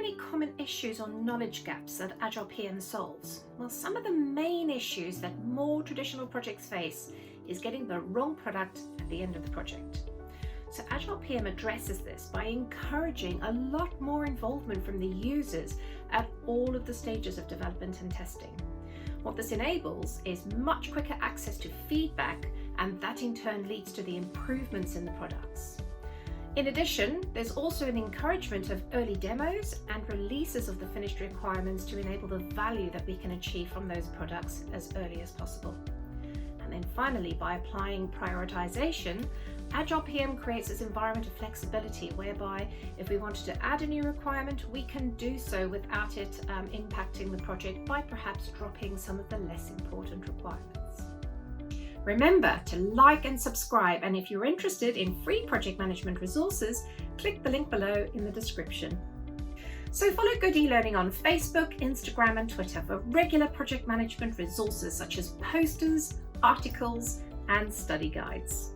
any common issues or knowledge gaps that AgilePM solves? Well, some of the main issues that more traditional projects face is getting the wrong product at the end of the project. So AgilePM addresses this by encouraging a lot more involvement from the users at all of the stages of development and testing. What this enables is much quicker access to feedback, and that in turn leads to the improvements in the products. In addition, there's also an encouragement of early demos and releases of the finished requirements to enable the value that we can achieve from those products as early as possible. And then finally, by applying prioritization, AgilePM creates this environment of flexibility whereby if we wanted to add a new requirement, we can do so without it impacting the project by perhaps dropping some of the less important requirements. Remember to like and subscribe, and if you're interested in free project management resources, click the link below in the description. So follow Good e-Learning on Facebook, Instagram and Twitter for regular project management resources such as posters, articles and study guides.